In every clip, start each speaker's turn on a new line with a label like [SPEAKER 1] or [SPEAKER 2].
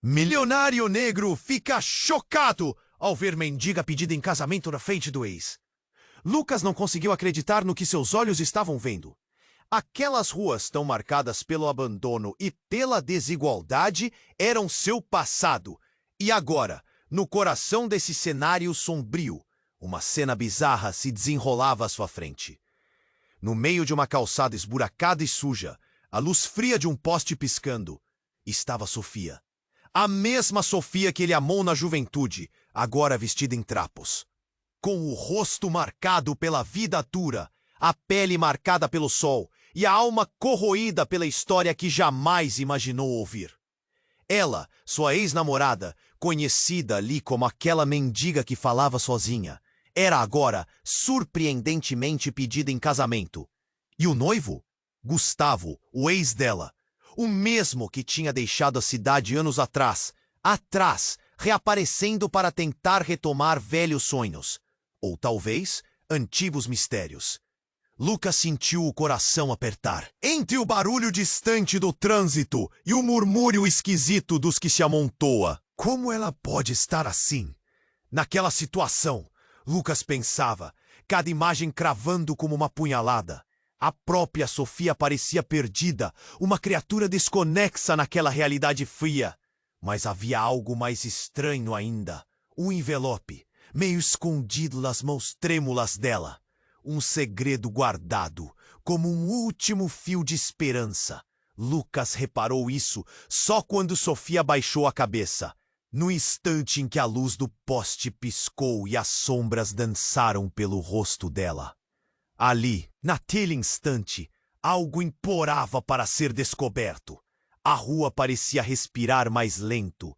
[SPEAKER 1] Milionário negro fica chocado ao ver mendiga pedida em casamento na frente do ex. Lucas não conseguiu acreditar no que seus olhos estavam vendo. Aquelas ruas tão marcadas pelo abandono e pela desigualdade eram seu passado. E agora, no coração desse cenário sombrio, uma cena bizarra se desenrolava à sua frente. No meio de uma calçada esburacada e suja, a luz fria de um poste piscando, estava Sofia. A mesma Sofia que ele amou na juventude, agora vestida em trapos. Com o rosto marcado pela vida dura, a pele marcada pelo sol e a alma corroída pela história que jamais imaginou ouvir. Ela, sua ex-namorada, conhecida ali como aquela mendiga que falava sozinha, era agora surpreendentemente pedida em casamento. E o noivo? Gustavo, o ex dela. O mesmo que tinha deixado a cidade anos atrás, reaparecendo para tentar retomar velhos sonhos, ou talvez antigos mistérios. Lucas sentiu o coração apertar. Entre o barulho distante do trânsito e o murmúrio esquisito dos que se amontoa. Como ela pode estar assim? Naquela situação, Lucas pensava, cada imagem cravando como uma punhalada. A própria Sofia parecia perdida, uma criatura desconexa naquela realidade fria. Mas havia algo mais estranho ainda. Um envelope, meio escondido nas mãos trêmulas dela. Um segredo guardado, como um último fio de esperança. Lucas reparou isso só quando Sofia baixou a cabeça. No instante em que a luz do poste piscou e as sombras dançaram pelo rosto dela. Ali, naquele instante, algo implorava para ser descoberto. A rua parecia respirar mais lento.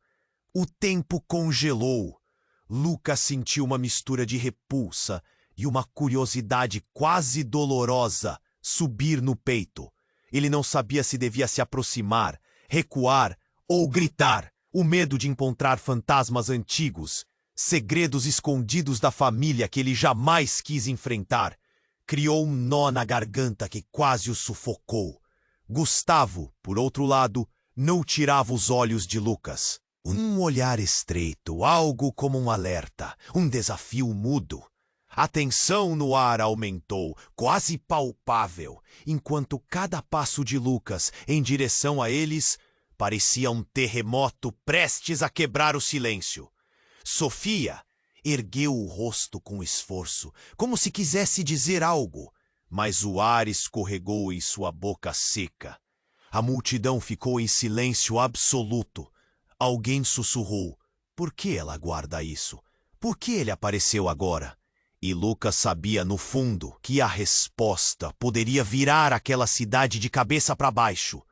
[SPEAKER 1] O tempo congelou. Lucas sentiu uma mistura de repulsa e uma curiosidade quase dolorosa subir no peito. Ele não sabia se devia se aproximar, recuar ou gritar. O medo de encontrar fantasmas antigos, segredos escondidos da família que ele jamais quis enfrentar, criou um nó na garganta que quase o sufocou. Gustavo, por outro lado, não tirava os olhos de Lucas. Um olhar estreito, algo como um alerta, um desafio mudo. A tensão no ar aumentou, quase palpável, enquanto cada passo de Lucas em direção a eles parecia um terremoto prestes a quebrar o silêncio. Sofia ergueu o rosto com esforço, como se quisesse dizer algo, mas o ar escorregou em sua boca seca. A multidão ficou em silêncio absoluto. Alguém sussurrou: "Por que ela guarda isso? Por que ele apareceu agora?" E Lucas sabia no fundo que a resposta poderia virar aquela cidade de cabeça para baixo.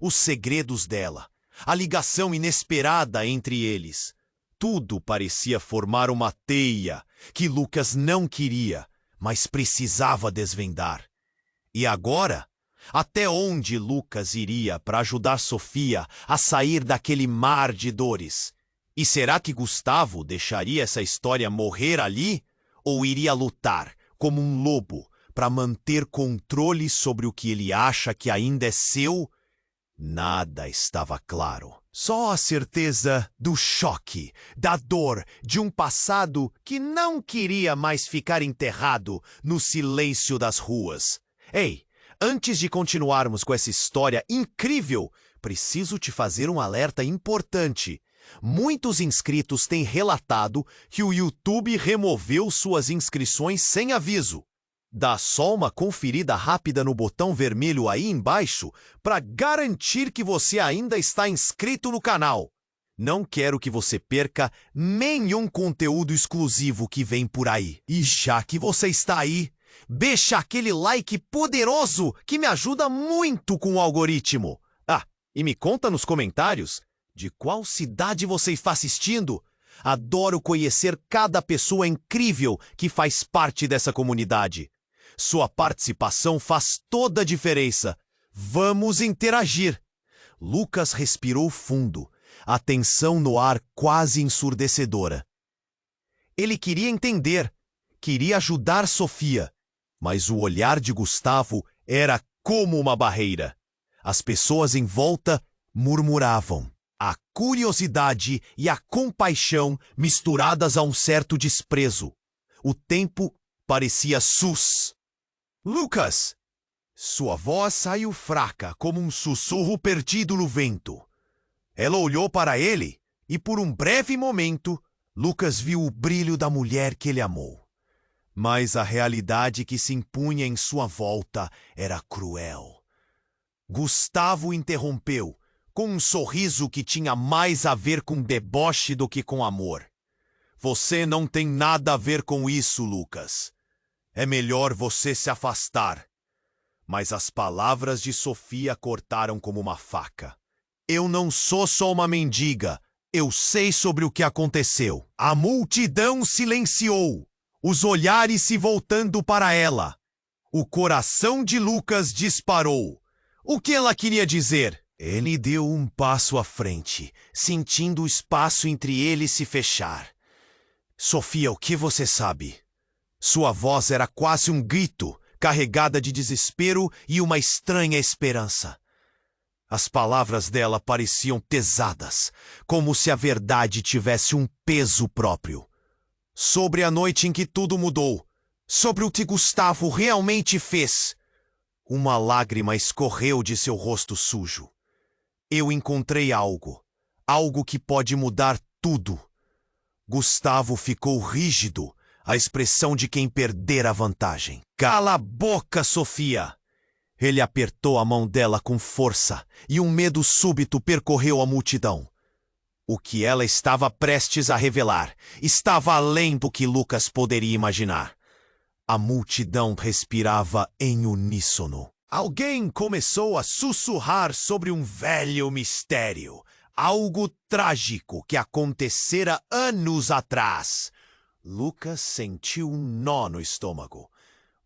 [SPEAKER 1] Os segredos dela, a ligação inesperada entre eles. Tudo parecia formar uma teia que Lucas não queria, mas precisava desvendar. E agora? Até onde Lucas iria para ajudar Sofia a sair daquele mar de dores? E será que Gustavo deixaria essa história morrer ali? Ou iria lutar, como um lobo, para manter controle sobre o que ele acha que ainda é seu? Nada estava claro. Só a certeza do choque, da dor, de um passado que não queria mais ficar enterrado no silêncio das ruas. Ei, antes de continuarmos com essa história incrível, preciso te fazer um alerta importante. Muitos inscritos têm relatado que o YouTube removeu suas inscrições sem aviso. Dá só uma conferida rápida no botão vermelho aí embaixo para garantir que você ainda está inscrito no canal. Não quero que você perca nenhum conteúdo exclusivo que vem por aí. E já que você está aí, deixa aquele like poderoso que me ajuda muito com o algoritmo. Ah, e me conta nos comentários de qual cidade você está assistindo. Adoro conhecer cada pessoa incrível que faz parte dessa comunidade. Sua participação faz toda a diferença. Vamos interagir. Lucas respirou fundo, a tensão no ar quase ensurdecedora. Ele queria entender, queria ajudar Sofia, mas o olhar de Gustavo era como uma barreira. As pessoas em volta murmuravam. A curiosidade e a compaixão misturadas a um certo desprezo. O tempo parecia sus. Lucas! Sua voz saiu fraca, como um sussurro perdido no vento. Ela olhou para ele e, por um breve momento, Lucas viu o brilho da mulher que ele amou. Mas a realidade que se impunha em sua volta era cruel. Gustavo interrompeu, com um sorriso que tinha mais a ver com deboche do que com amor. Você não tem nada a ver com isso, Lucas. É melhor você se afastar. Mas as palavras de Sofia cortaram como uma faca. Eu não sou só uma mendiga. Eu sei sobre o que aconteceu. A multidão silenciou, os olhares se voltando para ela. O coração de Lucas disparou. O que ela queria dizer? Ele deu um passo à frente, sentindo o espaço entre eles se fechar. Sofia, o que você sabe? Sua voz era quase um grito, carregada de desespero e uma estranha esperança. As palavras dela pareciam pesadas, como se a verdade tivesse um peso próprio. Sobre a noite em que tudo mudou, sobre o que Gustavo realmente fez. Uma lágrima escorreu de seu rosto sujo. Eu encontrei algo que pode mudar tudo. Gustavo ficou rígido, a expressão de quem perdera a vantagem. Cala a boca, Sofia! Ele apertou a mão dela com força e um medo súbito percorreu a multidão. O que ela estava prestes a revelar estava além do que Lucas poderia imaginar. A multidão respirava em uníssono. Alguém começou a sussurrar sobre um velho mistério, algo trágico que acontecera anos atrás. Lucas sentiu um nó no estômago.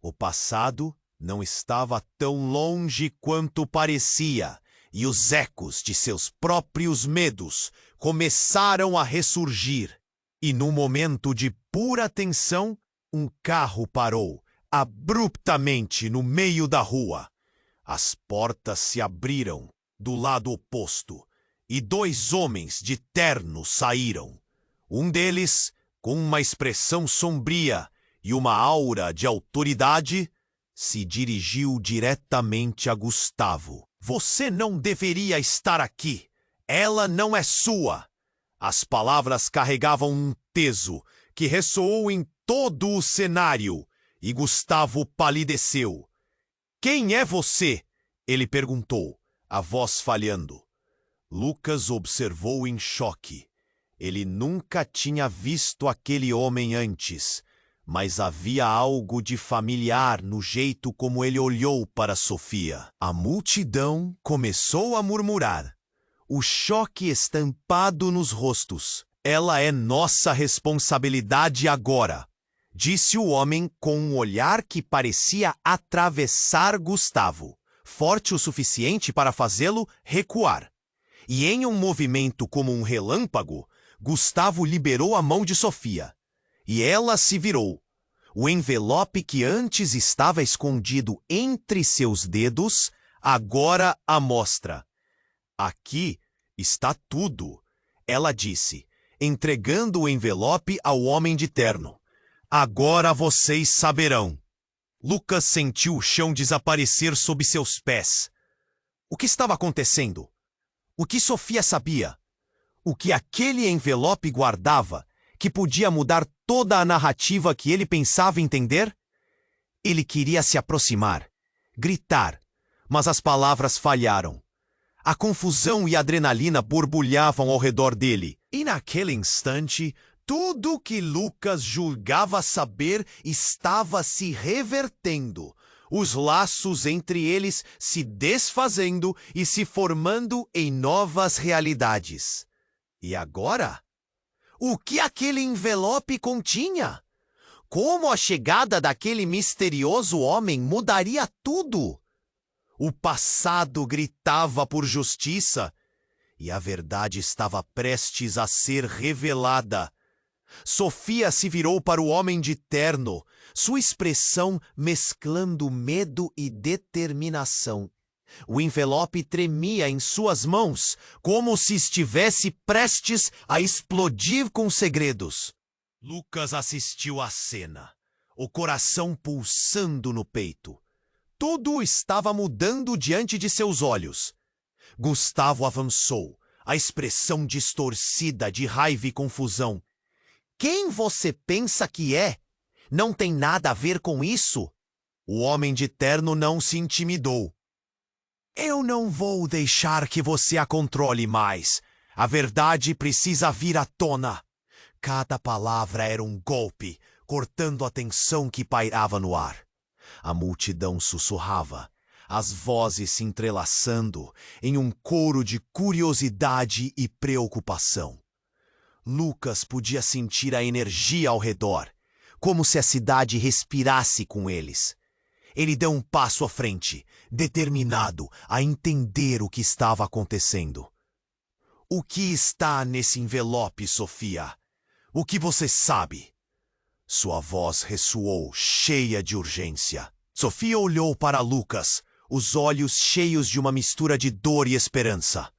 [SPEAKER 1] O passado não estava tão longe quanto parecia, e os ecos de seus próprios medos começaram a ressurgir. E num momento de pura tensão, um carro parou, abruptamente no meio da rua. As portas se abriram do lado oposto, e dois homens de terno saíram. Um deles, com uma expressão sombria e uma aura de autoridade, se dirigiu diretamente a Gustavo. Você não deveria estar aqui. Ela não é sua. As palavras carregavam um peso que ressoou em todo o cenário, e Gustavo palideceu. Quem é você? Ele perguntou, a voz falhando. Lucas observou em choque. Ele nunca tinha visto aquele homem antes, mas havia algo de familiar no jeito como ele olhou para Sofia. A multidão começou a murmurar, o choque estampado nos rostos. Ela é nossa responsabilidade agora, disse o homem com um olhar que parecia atravessar Gustavo, forte o suficiente para fazê-lo recuar. E em um movimento como um relâmpago, Gustavo liberou a mão de Sofia. E ela se virou. O envelope que antes estava escondido entre seus dedos, agora a mostra. Aqui está tudo, ela disse, entregando o envelope ao homem de terno. Agora vocês saberão. Lucas sentiu o chão desaparecer sob seus pés. O que estava acontecendo? O que Sofia sabia? O que aquele envelope guardava, que podia mudar toda a narrativa que ele pensava entender? Ele queria se aproximar, gritar, mas as palavras falharam. A confusão e a adrenalina borbulhavam ao redor dele, e naquele instante, tudo que Lucas julgava saber estava se revertendo, os laços entre eles se desfazendo e se formando em novas realidades. E agora? O que aquele envelope continha? Como a chegada daquele misterioso homem mudaria tudo? O passado gritava por justiça, e a verdade estava prestes a ser revelada. Sofia se virou para o homem de terno, sua expressão mesclando medo e determinação. O envelope tremia em suas mãos, como se estivesse prestes a explodir com segredos. Lucas assistiu à cena, o coração pulsando no peito. Tudo estava mudando diante de seus olhos. Gustavo avançou, a expressão distorcida de raiva e confusão. Quem você pensa que é? Não tem nada a ver com isso? O homem de terno não se intimidou. Eu não vou deixar que você a controle mais. A verdade precisa vir à tona. Cada palavra era um golpe, cortando a tensão que pairava no ar. A multidão sussurrava, as vozes se entrelaçando em um coro de curiosidade e preocupação. Lucas podia sentir a energia ao redor, como se a cidade respirasse com eles. Ele deu um passo à frente, determinado a entender o que estava acontecendo. O que está nesse envelope, Sofia? O que você sabe? Sua voz ressoou, cheia de urgência. Sofia olhou para Lucas, os olhos cheios de uma mistura de dor e esperança.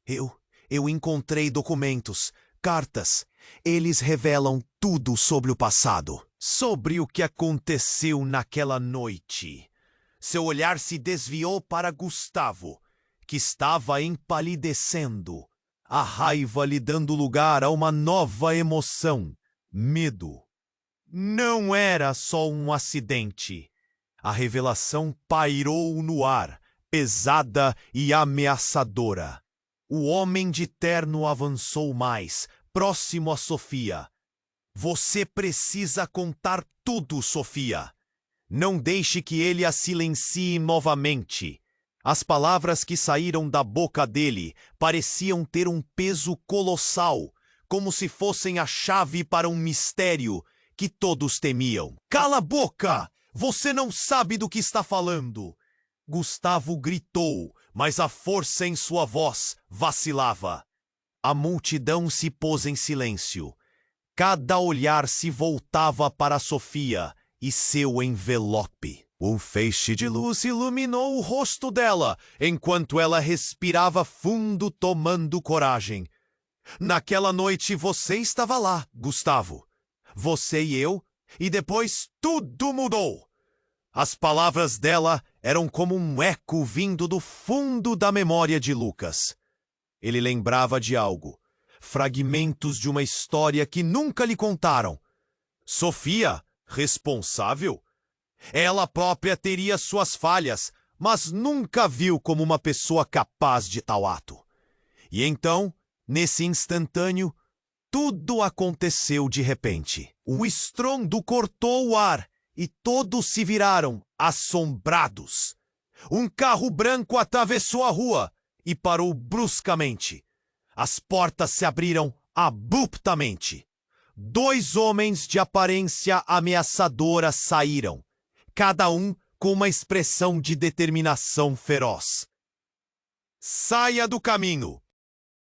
[SPEAKER 1] Eu encontrei documentos, cartas. Eles revelam tudo sobre o passado, sobre o que aconteceu naquela noite. Seu olhar se desviou para Gustavo, que estava empalidecendo, a raiva lhe dando lugar a uma nova emoção, medo. Não era só um acidente. A revelação pairou no ar, pesada e ameaçadora. O homem de terno avançou mais, próximo a Sofia. Você precisa contar tudo, Sofia. Não deixe que ele a silencie novamente. As palavras que saíram da boca dele pareciam ter um peso colossal, como se fossem a chave para um mistério que todos temiam. Cala a boca! Você não sabe do que está falando! Gustavo gritou, mas a força em sua voz vacilava. A multidão se pôs em silêncio. Cada olhar se voltava para Sofia e seu envelope. Um feixe de luz iluminou o rosto dela, enquanto ela respirava fundo, tomando coragem. Naquela noite você estava lá, Gustavo. Você e eu, e depois tudo mudou. As palavras dela eram como um eco vindo do fundo da memória de Lucas. Ele lembrava de algo, fragmentos de uma história que nunca lhe contaram. Sofia, responsável? Ela própria teria suas falhas, mas nunca viu como uma pessoa capaz de tal ato. E então, nesse instantâneo, tudo aconteceu de repente. O estrondo cortou o ar e todos se viraram, assombrados. Um carro branco atravessou a rua e parou bruscamente. As portas se abriram abruptamente. 2 homens de aparência ameaçadora saíram, cada um com uma expressão de determinação feroz. Saia do caminho!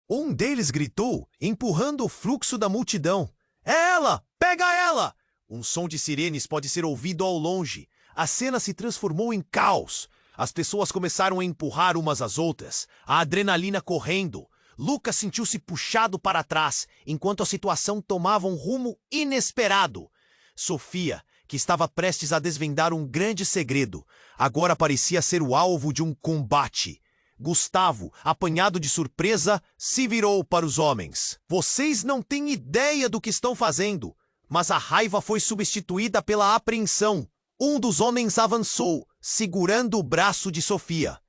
[SPEAKER 1] Um deles gritou, empurrando o fluxo da multidão. É ela! Pega ela! Um som de sirenes pode ser ouvido ao longe. A cena se transformou em caos. As pessoas começaram a empurrar umas às outras, a adrenalina correndo. Lucas sentiu-se puxado para trás, enquanto a situação tomava um rumo inesperado. Sofia, que estava prestes a desvendar um grande segredo, agora parecia ser o alvo de um combate. Gustavo, apanhado de surpresa, se virou para os homens. Vocês não têm ideia do que estão fazendo. Mas a raiva foi substituída pela apreensão. Um dos homens avançou, segurando o braço de Sofia.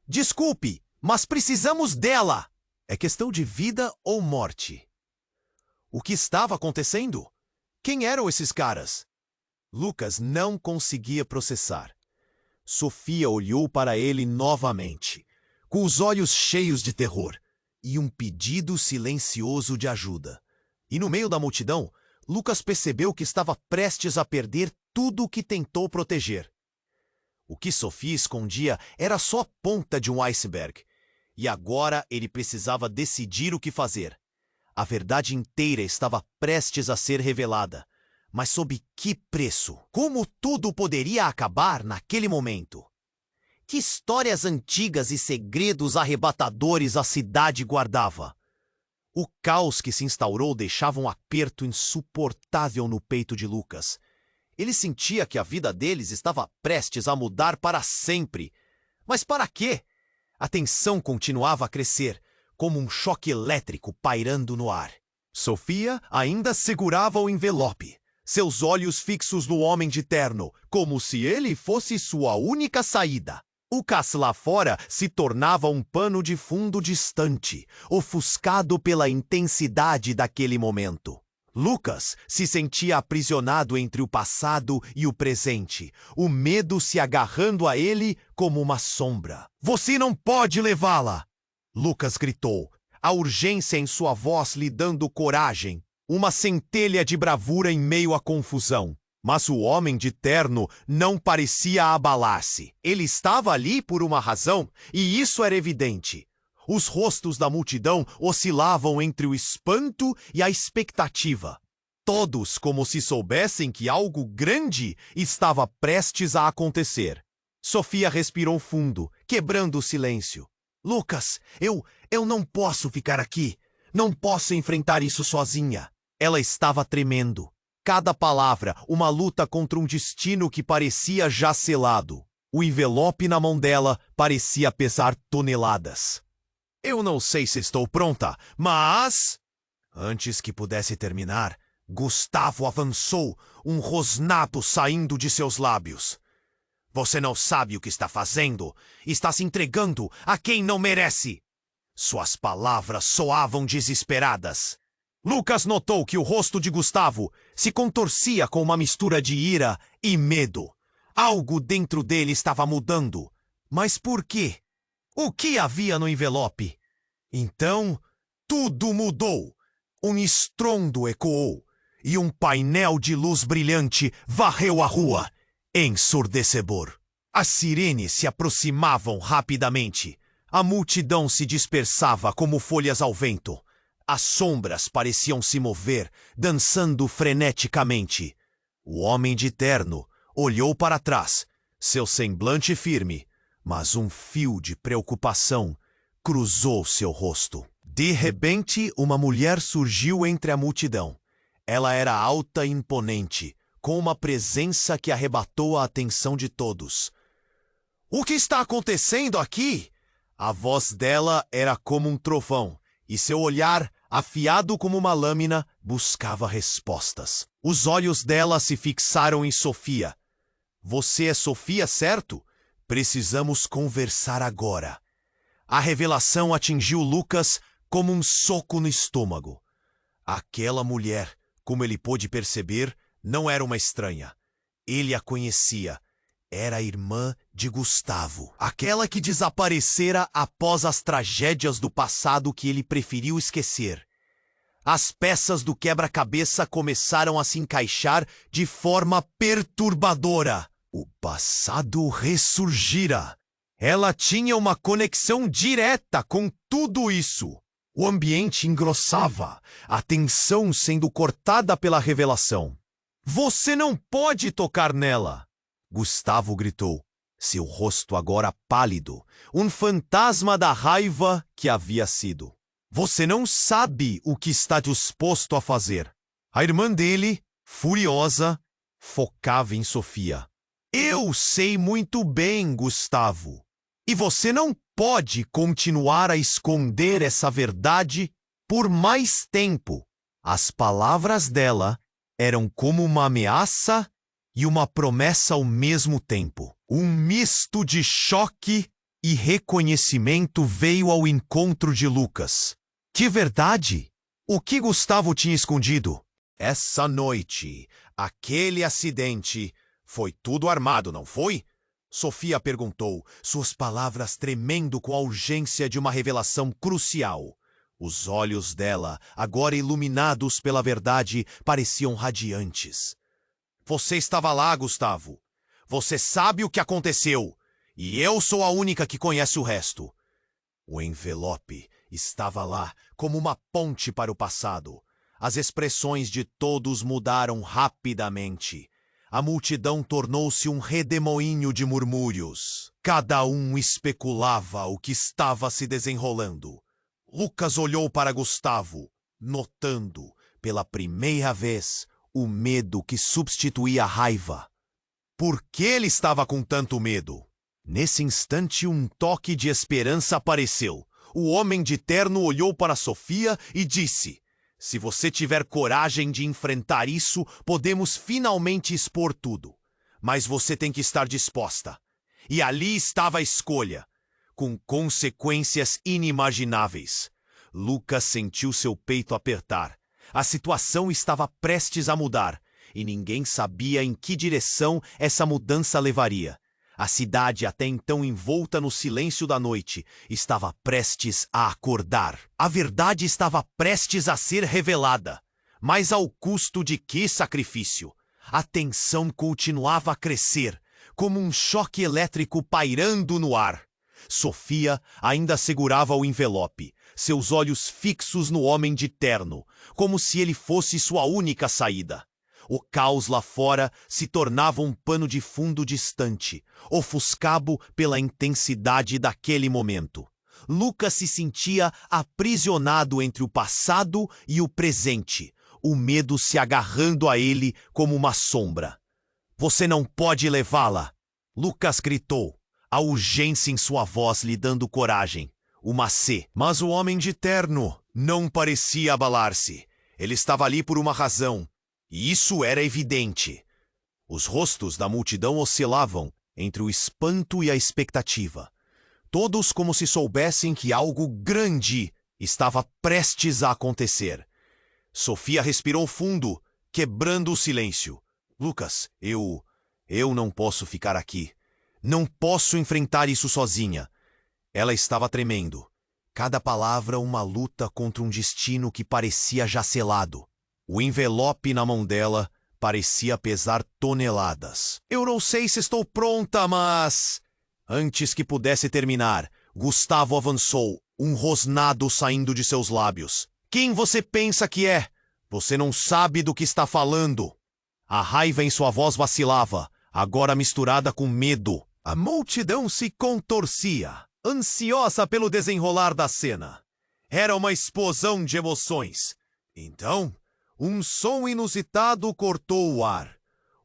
[SPEAKER 1] Desculpe, mas precisamos dela. É questão de vida ou morte. O que estava acontecendo? Quem eram esses caras? Lucas não conseguia processar. Sofia olhou para ele novamente, com os olhos cheios de terror, e um pedido silencioso de ajuda. E no meio da multidão, Lucas percebeu que estava prestes a perder tudo o que tentou proteger. O que Sofia escondia era só a ponta de um iceberg, e agora ele precisava decidir o que fazer. A verdade inteira estava prestes a ser revelada, mas sob que preço? Como tudo poderia acabar naquele momento? Que histórias antigas e segredos arrebatadores a cidade guardava? O caos que se instaurou deixava um aperto insuportável no peito de Lucas. Ele sentia que a vida deles estava prestes a mudar para sempre. Mas para quê? A tensão continuava a crescer, como um choque elétrico pairando no ar. Sofia ainda segurava o envelope, seus olhos fixos no homem de terno, como se ele fosse sua única saída. O cais lá fora se tornava um pano de fundo distante, ofuscado pela intensidade daquele momento. Lucas se sentia aprisionado entre o passado e o presente, o medo se agarrando a ele como uma sombra. "Você não pode levá-la!" Lucas gritou, a urgência em sua voz lhe dando coragem, uma centelha de bravura em meio à confusão. Mas o homem de terno não parecia abalar-se. Ele estava ali por uma razão, e isso era evidente. Os rostos da multidão oscilavam entre o espanto e a expectativa. Todos como se soubessem que algo grande estava prestes a acontecer. Sofia respirou fundo, quebrando o silêncio. "Lucas, eu não posso ficar aqui. Não posso enfrentar isso sozinha." Ela estava tremendo. Cada palavra, uma luta contra um destino que parecia já selado. O envelope na mão dela parecia pesar toneladas. "Eu não sei se estou pronta, mas..." Antes que pudesse terminar, Gustavo avançou, um rosnado saindo de seus lábios. "Você não sabe o que está fazendo. Está se entregando a quem não merece." Suas palavras soavam desesperadas. Lucas notou que o rosto de Gustavo se contorcia com uma mistura de ira e medo. Algo dentro dele estava mudando. Mas por quê? O que havia no envelope? Então, tudo mudou. Um estrondo ecoou, e um painel de luz brilhante varreu a rua, ensurdecedor. As sirenes se aproximavam rapidamente. A multidão se dispersava como folhas ao vento. As sombras pareciam se mover, dançando freneticamente. O homem de terno olhou para trás, seu semblante firme, mas um fio de preocupação cruzou seu rosto. De repente, uma mulher surgiu entre a multidão. Ela era alta e imponente, com uma presença que arrebatou a atenção de todos. "O que está acontecendo aqui?" A voz dela era como um trovão, e seu olhar, afiado como uma lâmina, buscava respostas. Os olhos dela se fixaram em Sofia. "Você é Sofia, certo? Precisamos conversar agora." A revelação atingiu Lucas como um soco no estômago. Aquela mulher, como ele pôde perceber, não era uma estranha. Ele a conhecia. Era a irmã de Gustavo. Aquela que desaparecera após as tragédias do passado que ele preferiu esquecer. As peças do quebra-cabeça começaram a se encaixar de forma perturbadora. O passado ressurgira. Ela tinha uma conexão direta com tudo isso. O ambiente engrossava, a tensão sendo cortada pela revelação. "Você não pode tocar nela!" Gustavo gritou, seu rosto agora pálido, um fantasma da raiva que havia sido. "Você não sabe o que está disposto a fazer." A irmã dele, furiosa, focava em Sofia. "Eu sei muito bem, Gustavo. E você não pode continuar a esconder essa verdade por mais tempo." As palavras dela eram como uma ameaça e uma promessa ao mesmo tempo. Um misto de choque e reconhecimento veio ao encontro de Lucas. Que verdade? O que Gustavo tinha escondido? Essa noite, aquele acidente, foi tudo armado, não foi? Sofia perguntou, suas palavras tremendo com a urgência de uma revelação crucial. Os olhos dela, agora iluminados pela verdade, pareciam radiantes. "Você estava lá, Gustavo. Você sabe o que aconteceu. E eu sou a única que conhece o resto." O envelope estava lá como uma ponte para o passado. As expressões de todos mudaram rapidamente. A multidão tornou-se um redemoinho de murmúrios. Cada um especulava o que estava se desenrolando. Lucas olhou para Gustavo, notando, pela primeira vez, o medo que substituía a raiva. Por que ele estava com tanto medo? Nesse instante, um toque de esperança apareceu. O homem de terno olhou para Sofia e disse: "Se você tiver coragem de enfrentar isso, podemos finalmente expor tudo. Mas você tem que estar disposta." E ali estava a escolha, com consequências inimagináveis. Lucas sentiu seu peito apertar. A situação estava prestes a mudar, e ninguém sabia em que direção essa mudança levaria. A cidade, até então envolta no silêncio da noite, estava prestes a acordar. A verdade estava prestes a ser revelada. Mas ao custo de que sacrifício? A tensão continuava a crescer, como um choque elétrico pairando no ar. Sofia ainda segurava o envelope, seus olhos fixos no homem de terno, como se ele fosse sua única saída. O caos lá fora se tornava um pano de fundo distante, ofuscado pela intensidade daquele momento. Lucas se sentia aprisionado entre o passado e o presente, o medo se agarrando a ele como uma sombra. "Você não pode levá-la!" Lucas gritou, a urgência em sua voz lhe dando coragem. Uma C. Mas o homem de terno não parecia abalar-se. Ele estava ali por uma razão, e isso era evidente. Os rostos da multidão oscilavam entre o espanto e a expectativa. Todos como se soubessem que algo grande estava prestes a acontecer. Sofia respirou fundo, quebrando o silêncio. "Lucas, eu não posso ficar aqui. Não posso enfrentar isso sozinha." Ela estava tremendo. Cada palavra uma luta contra um destino que parecia já selado. O envelope na mão dela parecia pesar toneladas. "Eu não sei se estou pronta, mas..." Antes que pudesse terminar, Gustavo avançou, um rosnado saindo de seus lábios. "Quem você pensa que é? Você não sabe do que está falando." A raiva em sua voz vacilava, agora misturada com medo. A multidão se contorcia, ansiosa pelo desenrolar da cena. Era uma explosão de emoções. Então, um som inusitado cortou o ar.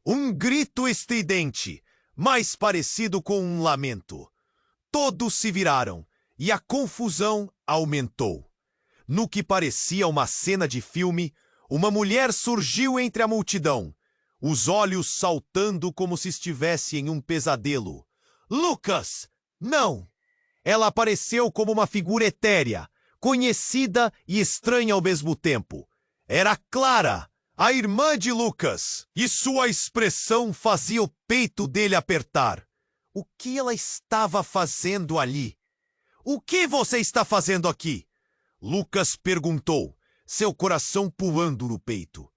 [SPEAKER 1] Um grito estridente, mais parecido com um lamento. Todos se viraram, e a confusão aumentou. No que parecia uma cena de filme, uma mulher surgiu entre a multidão, os olhos saltando como se estivesse em um pesadelo. "Lucas! Não!" Ela apareceu como uma figura etérea, conhecida e estranha ao mesmo tempo. Era Clara, a irmã de Lucas, e sua expressão fazia o peito dele apertar. O que ela estava fazendo ali? "O que você está fazendo aqui?" Lucas perguntou, seu coração pulando no peito.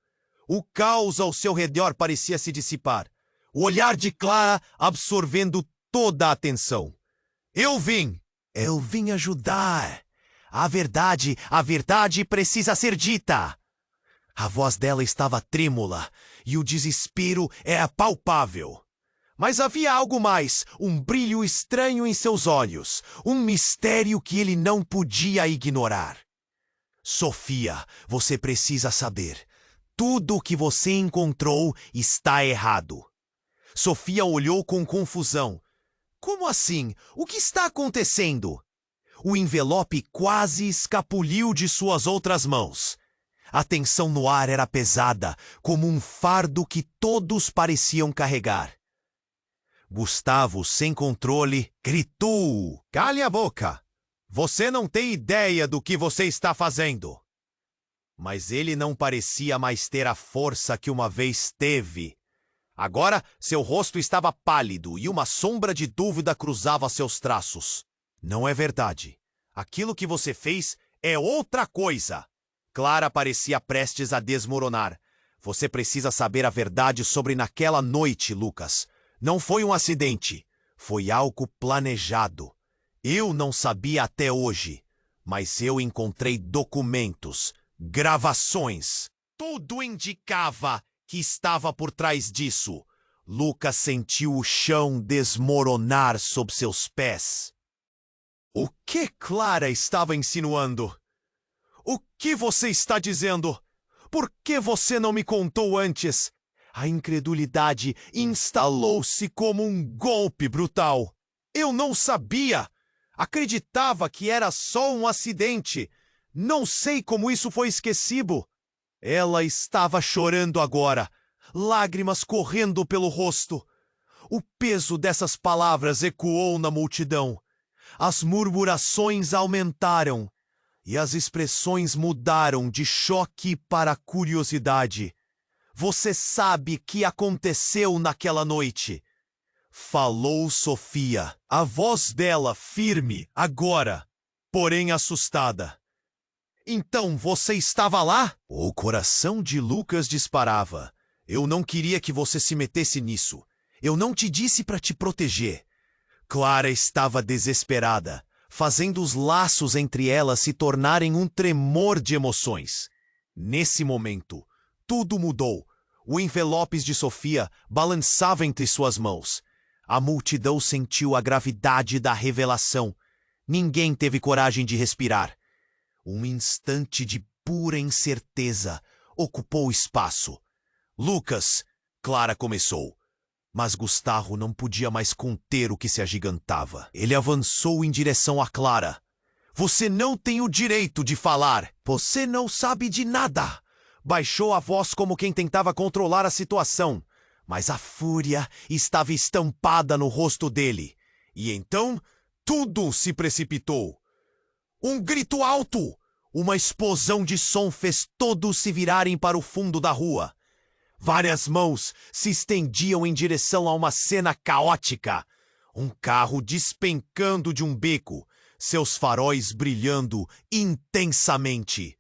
[SPEAKER 1] O caos ao seu redor parecia se dissipar, o olhar de Clara absorvendo toda a atenção. Eu vim ajudar. A verdade precisa ser dita." A voz dela estava trêmula e o desespero era palpável. Mas havia algo mais, um brilho estranho em seus olhos, um mistério que ele não podia ignorar. "Sofia, você precisa saber. Tudo o que você encontrou está errado." Sofia olhou com confusão. "Como assim? O que está acontecendo?" O envelope quase escapuliu de suas outras mãos. A tensão no ar era pesada, como um fardo que todos pareciam carregar. Gustavo, sem controle, gritou: "Cale a boca! Você não tem ideia do que você está fazendo." Mas ele não parecia mais ter a força que uma vez teve. Agora, seu rosto estava pálido e uma sombra de dúvida cruzava seus traços. "Não é verdade. Aquilo que você fez é outra coisa." Clara parecia prestes a desmoronar. "Você precisa saber a verdade sobre naquela noite, Lucas. Não foi um acidente. Foi algo planejado. Eu não sabia até hoje, mas eu encontrei documentos, gravações. Tudo indicava que estava por trás disso." Lucas sentiu o chão desmoronar sob seus pés. O que Clara estava insinuando? O que você está dizendo? Por que você não me contou antes? A incredulidade instalou-se como um golpe brutal. Eu não sabia! Acreditava que era só um acidente. Não sei como isso foi esquecido. Ela estava chorando agora, lágrimas correndo pelo rosto. O peso dessas palavras ecoou na multidão. As murmurações aumentaram e as expressões mudaram de choque para curiosidade. Você sabe o que aconteceu naquela noite? Falou Sofia, a voz dela firme agora, porém assustada. Então você estava lá? O coração de Lucas disparava. Eu não queria que você se metesse nisso. Eu não te disse para te proteger. Clara estava desesperada, fazendo os laços entre elas se tornarem um tremor de emoções. Nesse momento, tudo mudou. O envelope de Sofia balançava entre suas mãos. A multidão sentiu a gravidade da revelação. Ninguém teve coragem de respirar. Um instante de pura incerteza ocupou o espaço. Lucas, Clara começou. Mas Gustavo não podia mais conter o que se agigantava. Ele avançou em direção a Clara. Você não tem o direito de falar. Você não sabe de nada. Baixou a voz como quem tentava controlar a situação. Mas a fúria estava estampada no rosto dele. E então, tudo se precipitou. Um grito alto! Uma explosão de som fez todos se virarem para o fundo da rua. Várias mãos se estendiam em direção a uma cena caótica. Um carro despencando de um beco, seus faróis brilhando intensamente.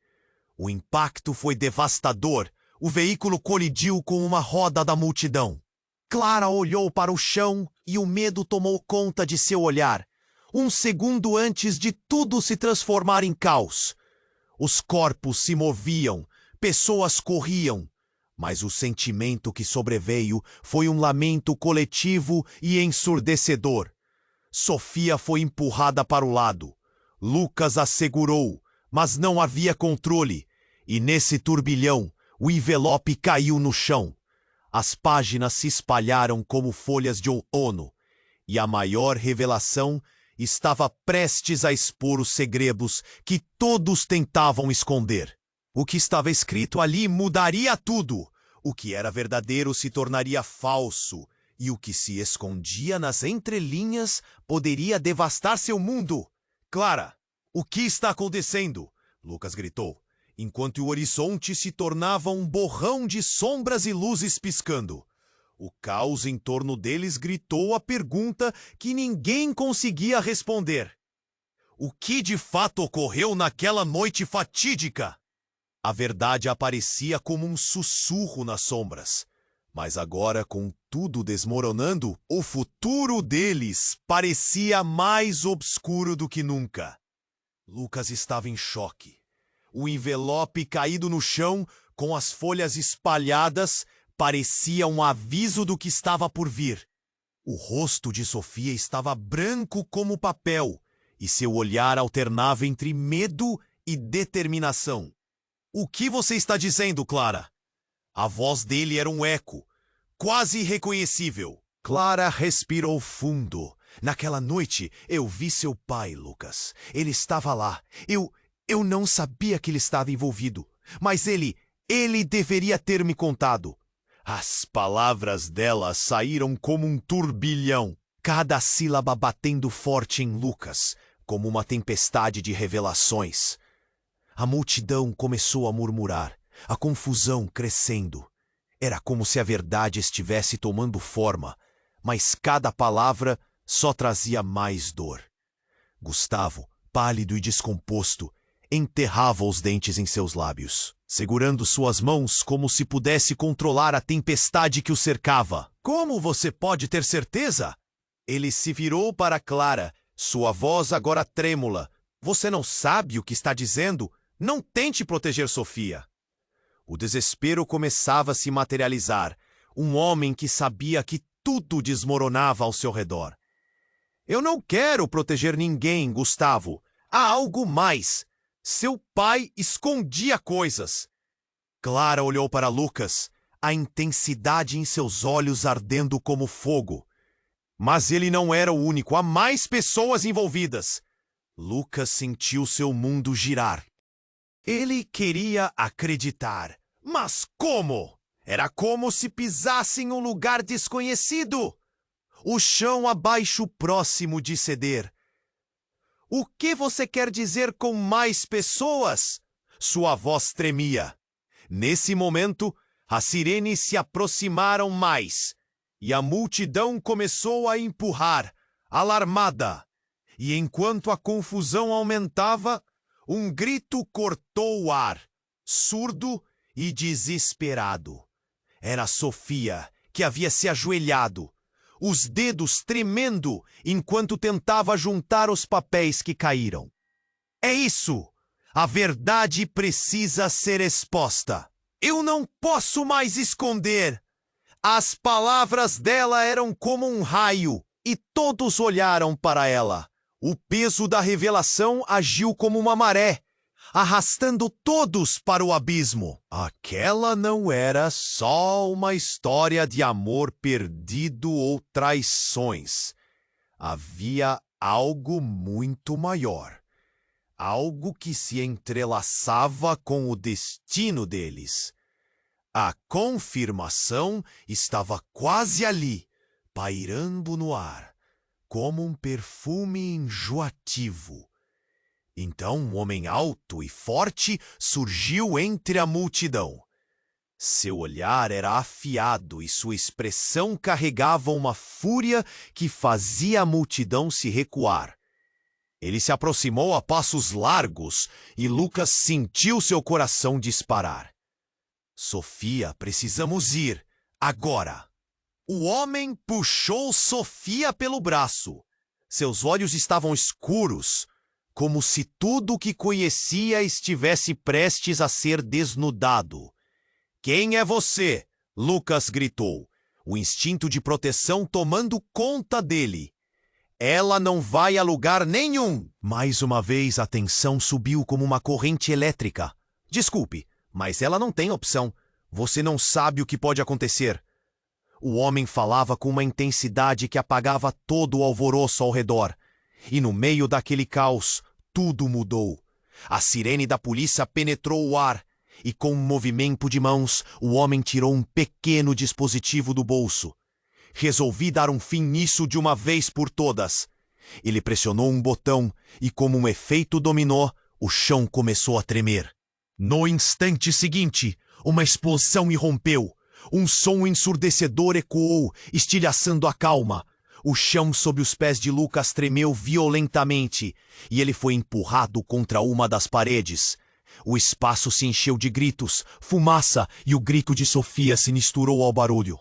[SPEAKER 1] O impacto foi devastador. O veículo colidiu com uma roda da multidão. Clara olhou para o chão e o medo tomou conta de seu olhar. Um segundo antes de tudo se transformar em caos. Os corpos se moviam, pessoas corriam. Mas o sentimento que sobreveio foi um lamento coletivo e ensurdecedor. Sofia foi empurrada para o lado. Lucas a segurou, mas não havia controle. E nesse turbilhão, o envelope caiu no chão. As páginas se espalharam como folhas de outono. E a maior revelação estava prestes a expor os segredos que todos tentavam esconder. O que estava escrito ali mudaria tudo. O que era verdadeiro se tornaria falso. E o que se escondia nas entrelinhas poderia devastar seu mundo. Clara, o que está acontecendo? Lucas gritou, enquanto o horizonte se tornava um borrão de sombras e luzes piscando. O caos em torno deles gritou a pergunta que ninguém conseguia responder. O que de fato ocorreu naquela noite fatídica? A verdade aparecia como um sussurro nas sombras. Mas agora, com tudo desmoronando, o futuro deles parecia mais obscuro do que nunca. Lucas estava em choque. O envelope caído no chão, com as folhas espalhadas, parecia um aviso do que estava por vir. O rosto de Sofia estava branco como papel, e seu olhar alternava entre medo e determinação. O que você está dizendo, Clara? A voz dele era um eco, quase irreconhecível. Clara respirou fundo. Naquela noite, eu vi seu pai, Lucas. Ele estava lá. Eu não sabia que ele estava envolvido, mas ele deveria ter me contado. As palavras dela saíram como um turbilhão, cada sílaba batendo forte em Lucas, como uma tempestade de revelações. A multidão começou a murmurar, a confusão crescendo. Era como se a verdade estivesse tomando forma, mas cada palavra só trazia mais dor. Gustavo, pálido e descomposto, enterrava os dentes em seus lábios, segurando suas mãos como se pudesse controlar a tempestade que o cercava. Como você pode ter certeza? Ele se virou para Clara, sua voz agora trêmula. Você não sabe o que está dizendo? Não tente proteger Sofia. O desespero começava a se materializar. um homem que sabia que tudo desmoronava ao seu redor. Eu não quero proteger ninguém, Gustavo. Há algo mais. Seu pai escondia coisas. Clara olhou para Lucas, a intensidade em seus olhos ardendo como fogo. Mas ele não era o único, há mais pessoas envolvidas. Lucas sentiu seu mundo girar. Ele queria acreditar. Mas como? Era como se pisasse em um lugar desconhecido. O chão abaixo próximo de ceder. O que você quer dizer com mais pessoas? Sua voz tremia. Nesse momento, as sirenes se aproximaram mais, e a multidão começou a empurrar, alarmada. E enquanto a confusão aumentava, um grito cortou o ar, surdo e desesperado. Era Sofia, que havia se ajoelhado, os dedos tremendo enquanto tentava juntar os papéis que caíram. É isso! A verdade precisa ser exposta. Eu não posso mais esconder. As palavras dela eram como um raio, e todos olharam para ela. O peso da revelação agiu como uma maré, arrastando todos para o abismo. Aquela não era só uma história de amor perdido ou traições. Havia algo muito maior. Algo que se entrelaçava com o destino deles. A confirmação estava quase ali, pairando no ar, como um perfume enjoativo. Então um homem alto e forte surgiu entre a multidão. Seu olhar era afiado e sua expressão carregava uma fúria que fazia a multidão se recuar. Ele se aproximou a passos largos e Lucas sentiu seu coração disparar. Sofia, precisamos ir, agora. O homem puxou Sofia pelo braço. Seus olhos estavam escuros, como se tudo o que conhecia estivesse prestes a ser desnudado. Quem é você? Lucas gritou, o instinto de proteção tomando conta dele. Ela não vai a lugar nenhum. Mais uma vez a tensão subiu como uma corrente elétrica. Desculpe, mas ela não tem opção. Você não sabe o que pode acontecer. O homem falava com uma intensidade que apagava todo o alvoroço ao redor. E no meio daquele caos, tudo mudou. A sirene da polícia penetrou o ar. E com um movimento de mãos, o homem tirou um pequeno dispositivo do bolso. Resolvi dar um fim nisso de uma vez por todas. Ele pressionou um botão e, como um efeito dominó, o chão começou a tremer. No instante seguinte, uma explosão irrompeu. Um som ensurdecedor ecoou, estilhaçando a calma. O chão sob os pés de Lucas tremeu violentamente e ele foi empurrado contra uma das paredes. O espaço se encheu de gritos, fumaça e o grito de Sofia se misturou ao barulho.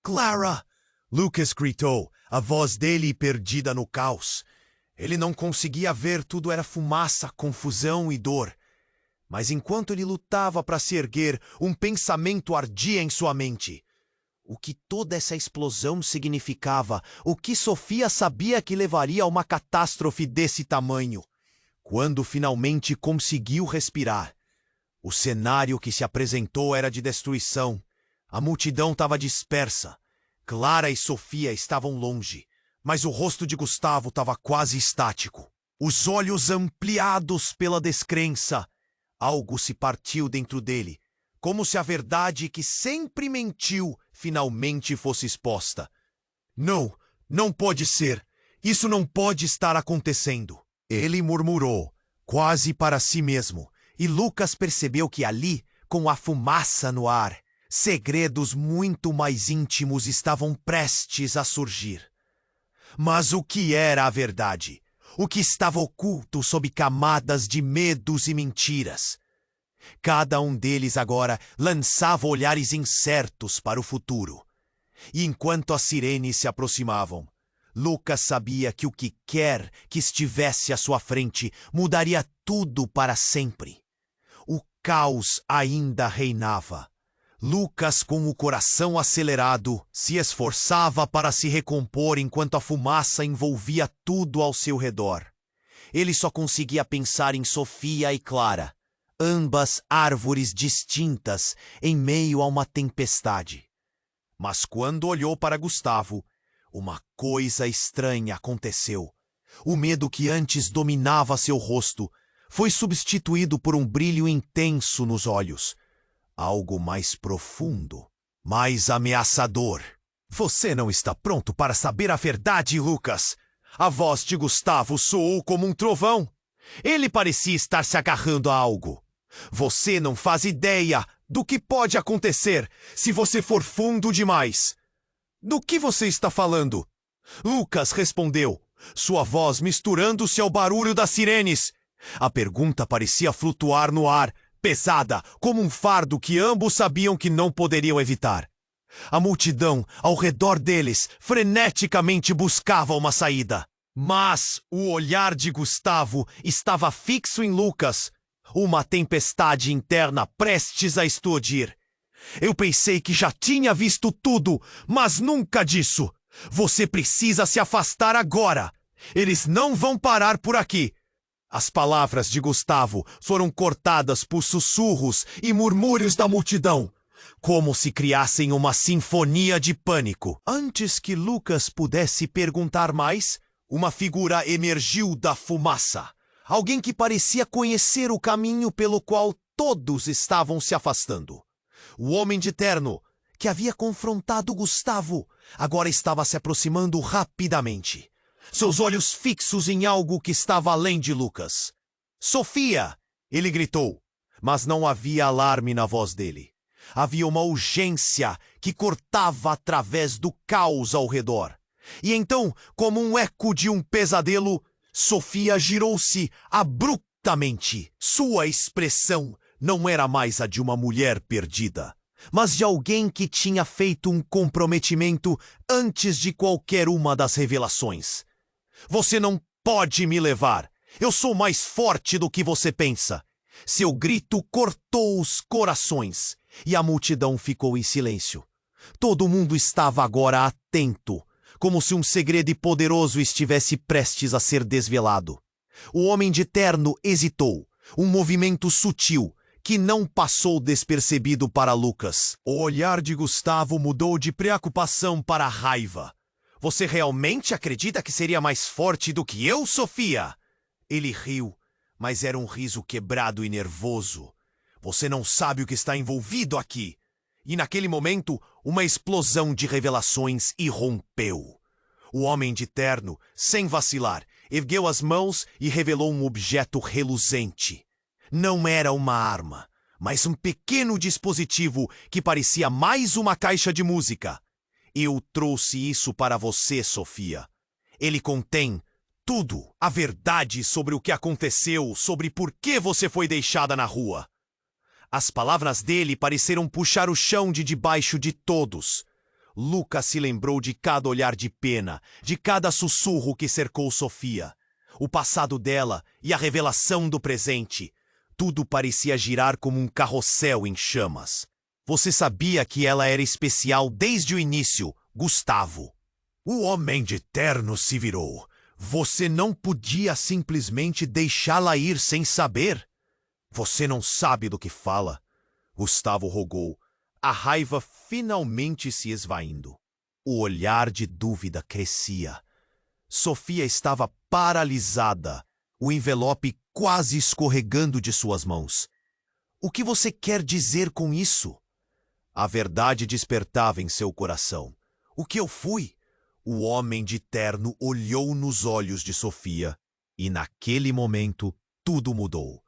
[SPEAKER 1] Clara! Lucas gritou, a voz dele perdida no caos. Ele não conseguia ver, tudo era fumaça, confusão e dor. Mas enquanto ele lutava para se erguer, um pensamento ardia em sua mente. O que toda essa explosão significava? O que Sofia sabia que levaria a uma catástrofe desse tamanho? Quando finalmente conseguiu respirar, o cenário que se apresentou era de destruição. A multidão estava dispersa. Clara e Sofia estavam longe, mas o rosto de Gustavo estava quase estático. Os olhos ampliados pela descrença. Algo se partiu dentro dele, como se a verdade que sempre mentiu finalmente fosse exposta. Não, não pode ser. Isso não pode estar acontecendo. Ele murmurou, quase para si mesmo, e Lucas percebeu que ali, com a fumaça no ar, segredos muito mais íntimos estavam prestes a surgir. Mas o que era a verdade? O que estava oculto sob camadas de medos e mentiras? Cada um deles agora lançava olhares incertos para o futuro. E enquanto as sirenes se aproximavam, Lucas sabia que o que quer que estivesse à sua frente mudaria tudo para sempre. O caos ainda reinava. Lucas, com o coração acelerado, se esforçava para se recompor enquanto a fumaça envolvia tudo ao seu redor. Ele só conseguia pensar em Sofia e Clara, ambas árvores distintas em meio a uma tempestade. Mas quando olhou para Gustavo, uma coisa estranha aconteceu. O medo que antes dominava seu rosto foi substituído por um brilho intenso nos olhos. Algo mais profundo, mais ameaçador. Você não está pronto para saber a verdade, Lucas? A voz de Gustavo soou como um trovão. Ele parecia estar se agarrando a algo. Você não faz ideia do que pode acontecer se você for fundo demais. Do que você está falando? Lucas respondeu, sua voz misturando-se ao barulho das sirenes. A pergunta parecia flutuar no ar, pesada, como um fardo que ambos sabiam que não poderiam evitar. A multidão ao redor deles freneticamente buscava uma saída. Mas o olhar de Gustavo estava fixo em Lucas, uma tempestade interna prestes a explodir. Eu pensei que já tinha visto tudo, mas nunca disso. Você precisa se afastar agora. Eles não vão parar por aqui. As palavras de Gustavo foram cortadas por sussurros e murmúrios da multidão, como se criassem uma sinfonia de pânico. Antes que Lucas pudesse perguntar mais, uma figura emergiu da fumaça. Alguém que parecia conhecer o caminho pelo qual todos estavam se afastando. O homem de terno, que havia confrontado Gustavo, agora estava se aproximando rapidamente. Seus olhos fixos em algo que estava além de Lucas. Sofia! Ele gritou, mas não havia alarme na voz dele. Havia uma urgência que cortava através do caos ao redor. E então, como um eco de um pesadelo, Sofia girou-se abruptamente. Sua expressão não era mais a de uma mulher perdida, mas de alguém que tinha feito um comprometimento antes de qualquer uma das revelações. Você não pode me levar. Eu sou mais forte do que você pensa. Seu grito cortou os corações e a multidão ficou em silêncio. Todo mundo estava agora atento, como se um segredo poderoso estivesse prestes a ser desvelado. O homem de terno hesitou, um movimento sutil que não passou despercebido para Lucas. O olhar de Gustavo mudou de preocupação para raiva. Você realmente acredita que seria mais forte do que eu, Sofia? Ele riu, mas era um riso quebrado e nervoso. Você não sabe o que está envolvido aqui. E naquele momento, uma explosão de revelações irrompeu. O homem de terno, sem vacilar, ergueu as mãos e revelou um objeto reluzente. Não era uma arma, mas um pequeno dispositivo que parecia mais uma caixa de música. Eu trouxe isso para você, Sofia. Ele contém tudo, a verdade sobre o que aconteceu, sobre por que você foi deixada na rua. As palavras dele pareceram puxar o chão de debaixo de todos. Lucas se lembrou de cada olhar de pena, de cada sussurro que cercou Sofia. O passado dela e a revelação do presente. Tudo parecia girar como um carrossel em chamas. Você sabia que ela era especial desde o início, Gustavo. O homem de terno se virou. Você não podia simplesmente deixá-la ir sem saber. Você não sabe do que fala, Gustavo rogou, a raiva finalmente se esvaindo. O olhar de dúvida crescia. Sofia estava paralisada, o envelope quase escorregando de suas mãos. O que você quer dizer com isso? A verdade despertava em seu coração. O que eu fui? O homem de terno olhou nos olhos de Sofia e naquele momento tudo mudou.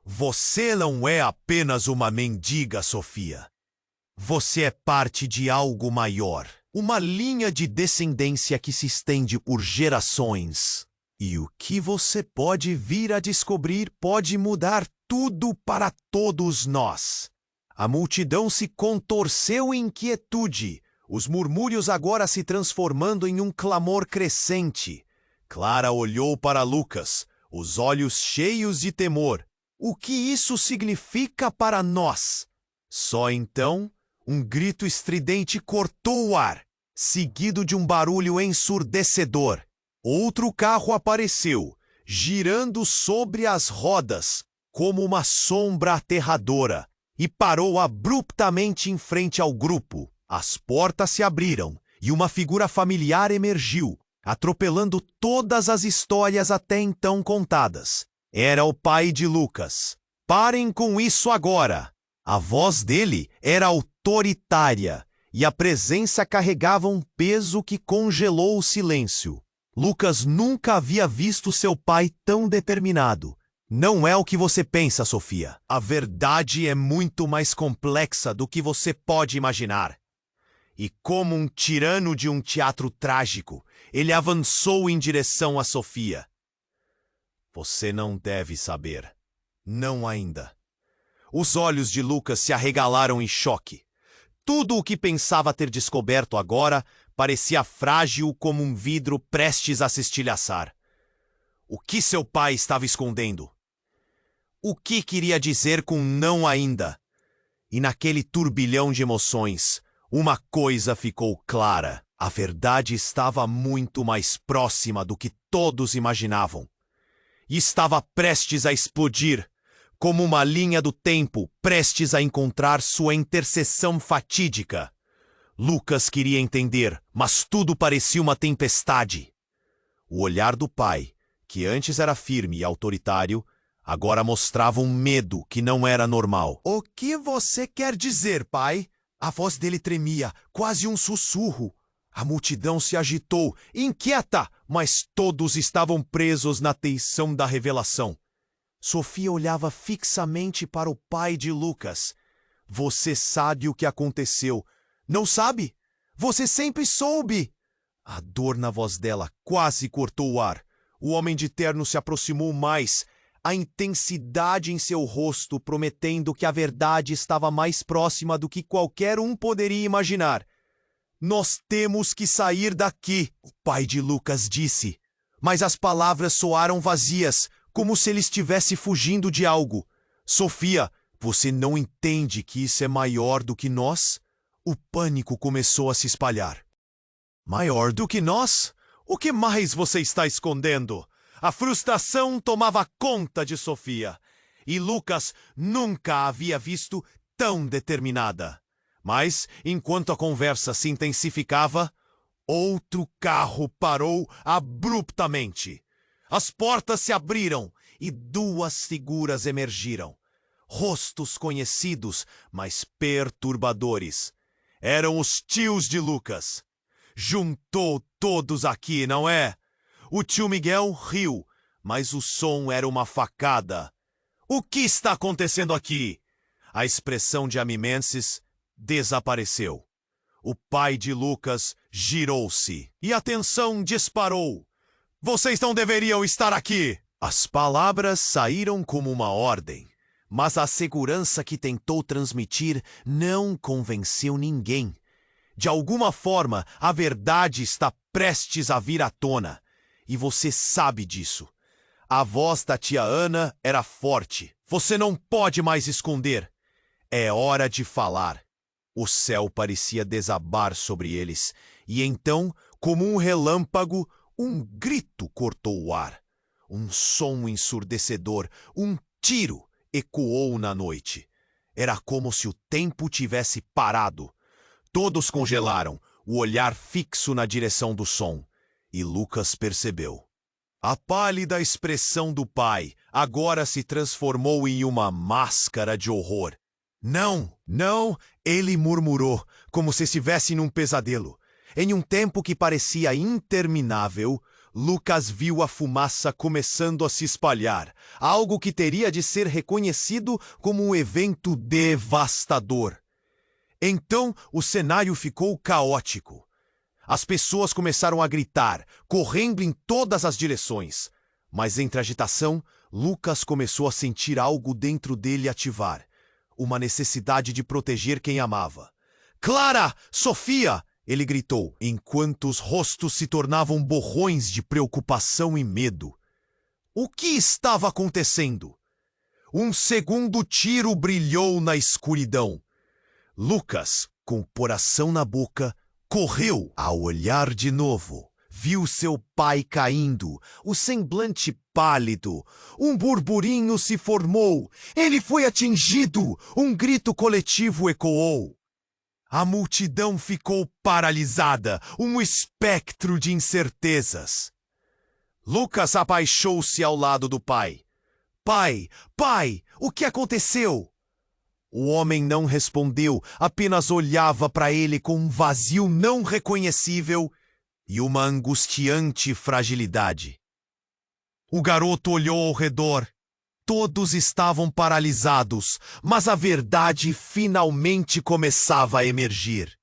[SPEAKER 1] Você não é apenas uma mendiga, Sofia. Você é parte de algo maior, uma linha de descendência que se estende por gerações. E o que você pode vir a descobrir pode mudar tudo para todos nós. A multidão se contorceu em inquietude, os murmúrios agora se transformando em um clamor crescente. Clara olhou para Lucas, os olhos cheios de temor. O que isso significa para nós? Só então, Um grito estridente cortou o ar, seguido de um barulho ensurdecedor. Outro carro apareceu, girando sobre as rodas, como uma sombra aterradora, e parou abruptamente em frente ao grupo. As portas se abriram e uma figura familiar emergiu, atropelando todas as histórias até então contadas. Era o pai de Lucas. Parem com isso agora! A voz dele era autoritária e a presença carregava um peso que congelou o silêncio. Lucas nunca havia visto seu pai tão determinado. Não é o que você pensa, Sofia. A verdade é muito mais complexa do que você pode imaginar. E como um tirano de um teatro trágico, ele avançou em direção a Sofia. Você não deve saber. Não ainda. Os olhos de Lucas se arregalaram em choque. Tudo o que pensava ter descoberto agora parecia frágil como um vidro prestes a se estilhaçar. O que seu pai estava escondendo? O que queria dizer com não ainda? E naquele turbilhão de emoções, uma coisa ficou clara. A verdade estava muito mais próxima do que todos imaginavam. E estava prestes a explodir, como uma linha do tempo prestes a encontrar sua interseção fatídica. Lucas queria entender, mas tudo parecia uma tempestade. O olhar do pai, que antes era firme e autoritário, agora mostrava um medo que não era normal. O que você quer dizer, pai? A voz dele tremia, quase um sussurro. A multidão se agitou, inquieta, mas todos estavam presos na tensão da revelação. Sofia olhava fixamente para o pai de Lucas. Você sabe o que aconteceu. Não sabe? Você sempre soube. A dor na voz dela quase cortou o ar. O homem de terno se aproximou mais, a intensidade em seu rosto prometendo que a verdade estava mais próxima do que qualquer um poderia imaginar. Nós temos que sair daqui, o pai de Lucas disse. Mas as palavras soaram vazias, como se ele estivesse fugindo de algo. Sofia, você não entende que isso é maior do que nós? O pânico começou a se espalhar. Maior do que nós? O que mais você está escondendo? A frustração tomava conta de Sofia. E Lucas nunca a havia visto tão determinada. Mas, enquanto a conversa se intensificava, outro carro parou abruptamente. As portas se abriram e duas figuras emergiram. Rostos conhecidos, mas perturbadores. Eram os tios de Lucas. Juntou todos aqui, não é? O tio Miguel riu, mas o som era uma facada. O que está acontecendo aqui? A expressão de Amimenses desapareceu. O pai de Lucas girou-se e a tensão disparou. Vocês não deveriam estar aqui! As palavras saíram como uma ordem, mas a segurança que tentou transmitir não convenceu ninguém. De alguma forma, a verdade está prestes a vir à tona, e você sabe disso. A voz da tia Ana era forte. Você não pode mais esconder. É hora de falar. O céu parecia desabar sobre eles, e então, como um relâmpago, um grito cortou o ar. Um som ensurdecedor, um tiro, ecoou na noite. Era como se o tempo tivesse parado. Todos congelaram, o olhar fixo na direção do som, e Lucas percebeu. A pálida expressão do pai agora se transformou em uma máscara de horror. Não, não, ele murmurou, como se estivesse num pesadelo. Em um tempo que parecia interminável, Lucas viu a fumaça começando a se espalhar, algo que teria de ser reconhecido como um evento devastador. Então, o cenário ficou caótico. As pessoas começaram a gritar, correndo em todas as direções. Mas entre a agitação, Lucas começou a sentir algo dentro dele ativar. Uma necessidade de proteger quem amava. Clara! Sofia! Ele gritou, enquanto os rostos se tornavam borrões de preocupação e medo. O que estava acontecendo? Um segundo tiro brilhou na escuridão. Lucas, com o coração na boca, correu. Ao olhar de novo, viu seu pai caindo, o semblante pálido. Um burburinho se formou. Ele foi atingido. Um grito coletivo ecoou. A multidão ficou paralisada, um espectro de incertezas. Lucas abaixou-se ao lado do pai. Pai, pai, o que aconteceu? O homem não respondeu, apenas olhava para ele com um vazio não reconhecível e uma angustiante fragilidade. O garoto olhou ao redor. Todos estavam paralisados, mas a verdade finalmente começava a emergir.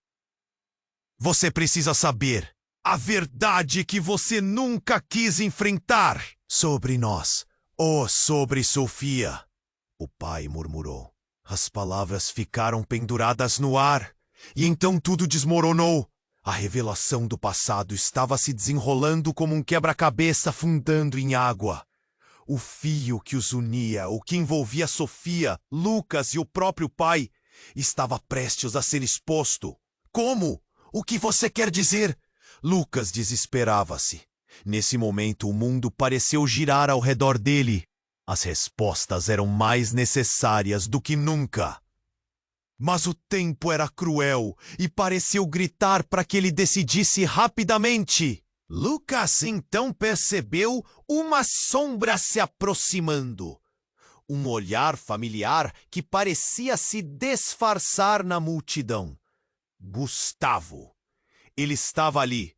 [SPEAKER 1] Você precisa saber a verdade que você nunca quis enfrentar sobre nós, ou sobre Sofia. O pai murmurou. As palavras ficaram penduradas no ar, e então tudo desmoronou. A revelação do passado estava se desenrolando como um quebra-cabeça afundando em água. O fio que os unia, o que envolvia Sofia, Lucas e o próprio pai, estava prestes a ser exposto. Como? O que você quer dizer? Lucas desesperava-se. Nesse momento, o mundo pareceu girar ao redor dele. As respostas eram mais necessárias do que nunca. Mas o tempo era cruel e pareceu gritar para que ele decidisse rapidamente. Lucas então percebeu uma sombra se aproximando. Um olhar familiar que parecia se disfarçar na multidão. Gustavo. Ele estava ali,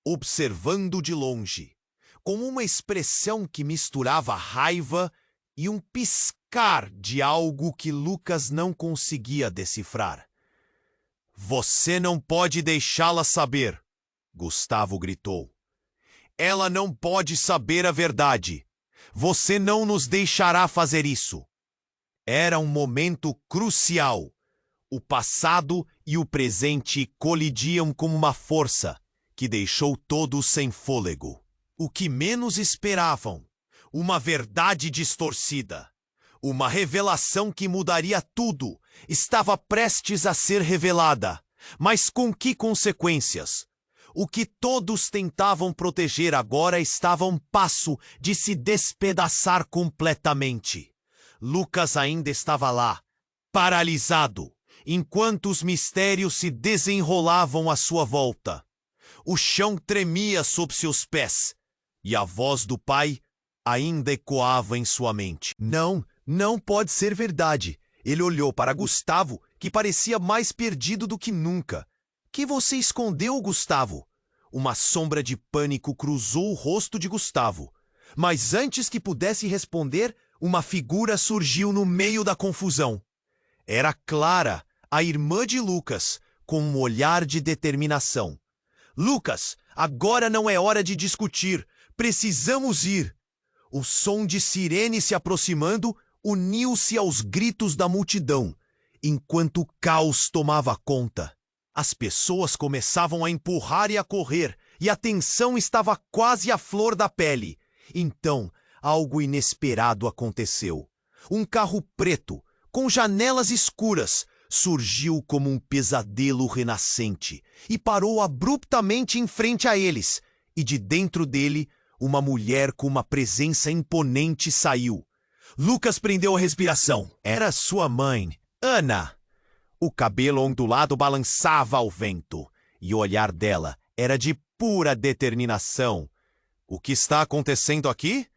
[SPEAKER 1] observando de longe, com uma expressão que misturava raiva e um piscar de algo que Lucas não conseguia decifrar. Você não pode deixá-la saber, Gustavo gritou. Ela não pode saber a verdade. Você não nos deixará fazer isso. Era um momento crucial. O passado e o presente colidiam como uma força que deixou todos sem fôlego. O que menos esperavam, uma verdade distorcida. Uma revelação que mudaria tudo, estava prestes a ser revelada. Mas com que consequências? O que todos tentavam proteger agora estava a um passo de se despedaçar completamente. Lucas ainda estava lá, paralisado, enquanto os mistérios se desenrolavam à sua volta. O chão tremia sob seus pés, e a voz do pai ainda ecoava em sua mente. Não pode ser verdade. Ele olhou para Gustavo, que parecia mais perdido do que nunca. Que você escondeu, Gustavo? Uma sombra de pânico cruzou o rosto de Gustavo. Mas antes que pudesse responder, uma figura surgiu no meio da confusão. Era Clara, a irmã de Lucas, com um olhar de determinação. Lucas, agora não é hora de discutir. Precisamos ir. O som de sirene se aproximando uniu-se aos gritos da multidão, enquanto o caos tomava conta. As pessoas começavam a empurrar e a correr, e a tensão estava quase à flor da pele. Então, algo inesperado aconteceu. Um carro preto, com janelas escuras, surgiu como um pesadelo renascente e parou abruptamente em frente a eles, e de dentro dele, uma mulher com uma presença imponente saiu. Lucas prendeu a respiração. Era sua mãe, Ana. O cabelo ondulado balançava ao vento, e o olhar dela era de pura determinação. O que está acontecendo aqui?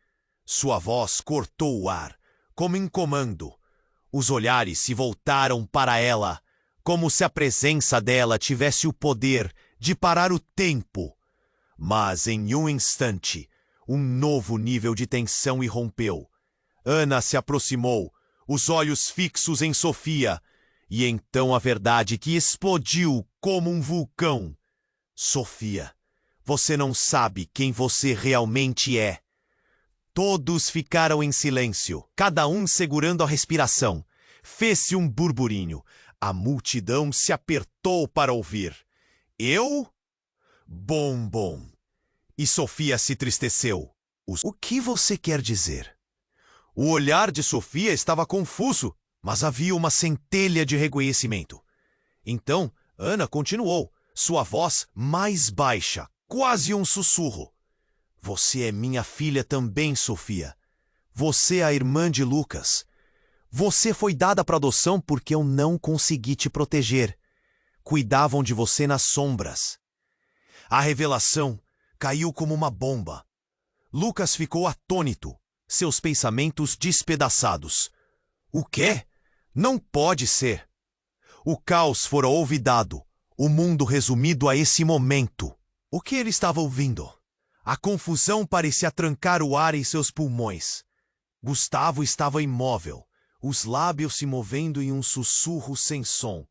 [SPEAKER 1] Sua voz cortou o ar, como em comando. Os olhares se voltaram para ela, como se a presença dela tivesse o poder de parar o tempo. Mas em um instante, um novo nível de tensão irrompeu. Ana se aproximou, os olhos fixos em Sofia, e então a verdade que explodiu como um vulcão. Sofia, você não sabe quem você realmente é. Todos ficaram em silêncio, cada um segurando a respiração. Fez-se um burburinho. A multidão se apertou para ouvir. Eu? Bom. E Sofia se tristeceu. O que você quer dizer? O olhar de Sofia estava confuso, mas havia uma centelha de reconhecimento. Então, Ana continuou, sua voz mais baixa, quase um sussurro. Você é minha filha também, Sofia. Você é a irmã de Lucas. Você foi dada para adoção porque eu não consegui te proteger. Cuidavam de você nas sombras. A revelação caiu como uma bomba. Lucas ficou atônito, seus pensamentos despedaçados. O quê? Não pode ser. O caos fora olvidado, o mundo resumido a esse momento. O que ele estava ouvindo? A confusão parecia trancar o ar em seus pulmões. Gustavo estava imóvel, os lábios se movendo em um sussurro sem som.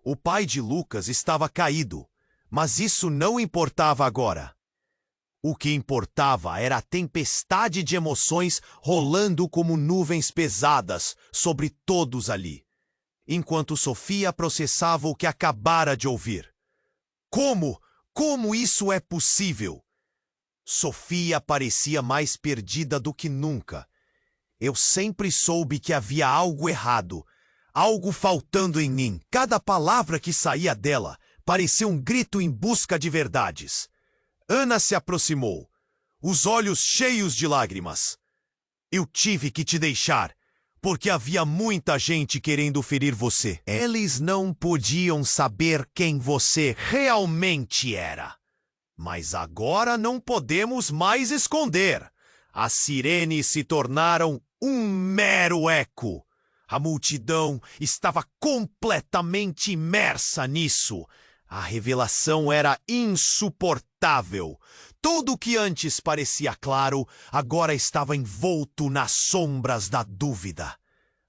[SPEAKER 1] O pai de Lucas estava caído, mas isso não importava agora. O que importava era a tempestade de emoções rolando como nuvens pesadas sobre todos ali, enquanto Sofia processava o que acabara de ouvir. Como? Como isso é possível? Sofia parecia mais perdida do que nunca. Eu sempre soube que havia algo errado, algo faltando em mim. Cada palavra que saía dela parecia um grito em busca de verdades. Ana se aproximou, os olhos cheios de lágrimas. Eu tive que te deixar, porque havia muita gente querendo ferir você. Eles não podiam saber quem você realmente era. Mas agora não podemos mais esconder. As sirenes se tornaram um mero eco. A multidão estava completamente imersa nisso. A revelação era insuportável. Tudo o que antes parecia claro, agora estava envolto nas sombras da dúvida.